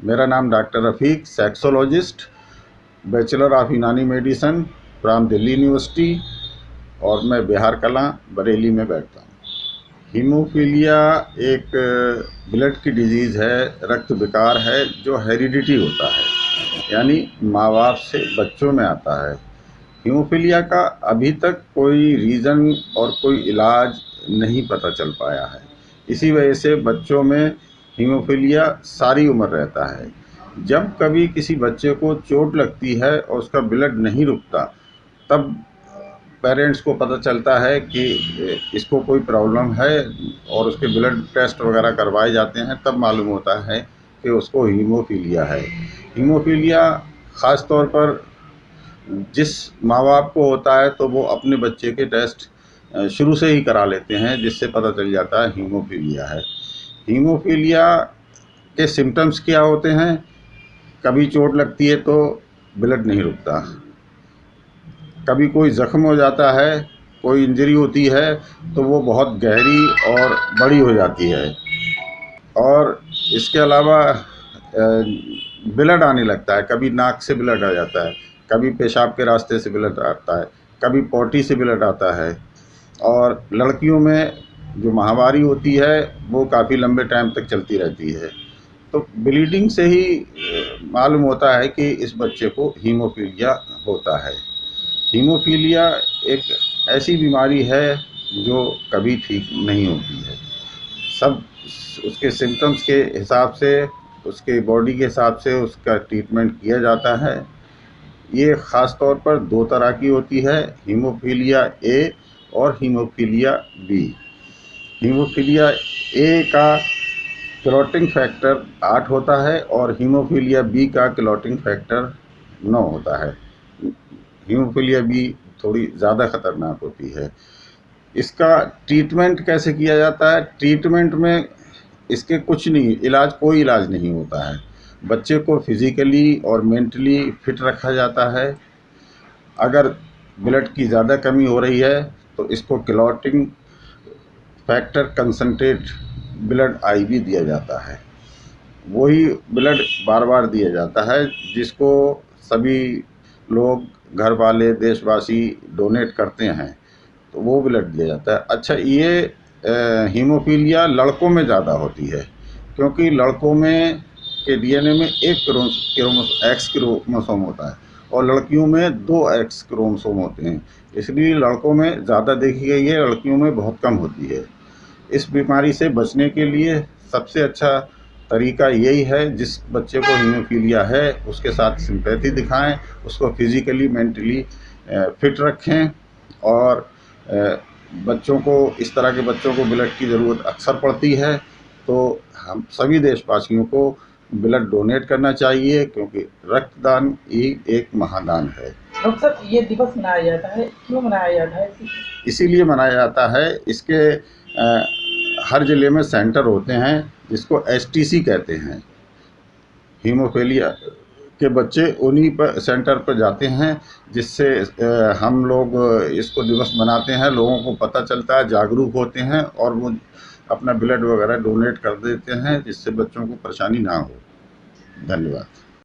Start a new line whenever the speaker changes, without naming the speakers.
मेरा नाम doctor Rafiq, sexologist, bachelor of यूनानी मेडिसिन फ्रॉम दिल्ली यूनिवर्सिटी, और मैं बिहार कलां बरेली में बैठता हूँ। हीमोफीलिया एक ब्लड की डिजीज़ है, रक्त विकार है जो हेरिडिटी होता है, यानी माँ बाप से बच्चों में आता है। हीमोफीलिया का अभी तक कोई रीज़न और कोई इलाज नहीं पता चल पाया है। इसी वजह से बच्चों में हीमोफीलिया सारी उम्र रहता है। जब कभी किसी बच्चे को चोट लगती है और उसका ब्लड नहीं रुकता, तब पेरेंट्स को पता चलता है कि इसको कोई प्रॉब्लम है और उसके ब्लड टेस्ट वगैरह करवाए जाते हैं, तब मालूम होता है कि उसको हीमोफीलिया है। हीमोफीलिया ख़ास तौर पर जिस माँ बाप को होता है तो वो अपने बच्चे के टेस्ट शुरू से ही करा लेते हैं, जिससे पता चल जाता है हीमोफीलिया है। हीमोफीलिया के सिम्टम्स क्या होते हैं? कभी चोट लगती है तो ब्लड नहीं रुकता, कभी कोई ज़ख्म हो जाता है, कोई इंजरी होती है तो वो बहुत गहरी और बड़ी हो जाती है, और इसके अलावा ब्लड आने लगता है। कभी नाक से ब्लड आ जाता है, कभी पेशाब के रास्ते से ब्लड आता है, कभी पॉटी से ब्लड आता है, और लड़कियों में जो माहवारी होती है वो काफ़ी लंबे टाइम तक चलती रहती है। तो ब्लीडिंग से ही मालूम होता है कि इस बच्चे को हीमोफीलिया होता है। हीमोफीलिया एक ऐसी बीमारी है जो कभी ठीक नहीं होती है। सब उसके सिम्टम्स के हिसाब से, उसके बॉडी के हिसाब से उसका ट्रीटमेंट किया जाता है। ये ख़ास तौर पर दो तरह की होती है, हीमोफीलिया ए और हीमोफीलिया बी। हीमोफीलिया ए का क्लॉटिंग फैक्टर 8 होता है और हीमोफीलिया बी का क्लॉटिंग फैक्टर 9 होता है। हीमोफीलिया बी थोड़ी ज़्यादा ख़तरनाक होती है। इसका ट्रीटमेंट कैसे किया जाता है? ट्रीटमेंट में इसके कुछ नहीं, कोई इलाज नहीं होता है। बच्चे को फिज़िकली और मेंटली फिट रखा जाता है। अगर ब्लड की ज़्यादा कमी हो रही है तो इसको clotting factor concentrate blood IV दिया जाता है। वही ब्लड बार बार दिया जाता है जिसको सभी लोग, घर वाले, देशवासी डोनेट करते हैं, तो वो ब्लड दिया जाता है। अच्छा, ये हीमोफीलिया लड़कों में ज़्यादा होती है, क्योंकि लड़कों में के डीएनए में एक एक्स क्रोमोसोम होता है और लड़कियों में 2 एक्स क्रोमोसोम होते हैं, इसलिए लड़कों में ज़्यादा देखी गई है, लड़कियों में बहुत कम होती है। इस बीमारी से बचने के लिए सबसे अच्छा तरीका यही है, जिस बच्चे को हीमोफीलिया है उसके साथ सिंपैथी दिखाएं, उसको फिज़िकली मेंटली फिट रखें, और बच्चों को, इस तरह के बच्चों को ब्लड की ज़रूरत अक्सर पड़ती है, तो हम सभी देशवासियों को ब्लड डोनेट करना चाहिए, क्योंकि रक्तदान ही एक महादान है।
डॉक्टर साहब, ये दिवस मनाया जाता है, क्यों मनाया जाता है?
इसीलिए मनाया जाता है, इसके हर ज़िले में सेंटर होते हैं जिसको एसटीसी कहते हैं। हीमोफीलिया के बच्चे उन्हीं पर सेंटर पर जाते हैं, जिससे हम लोग इसको दिवस मनाते हैं, लोगों को पता चलता है, जागरूक होते हैं और वो अपना ब्लड वगैरह डोनेट कर देते हैं, जिससे बच्चों को परेशानी ना हो। धन्यवाद।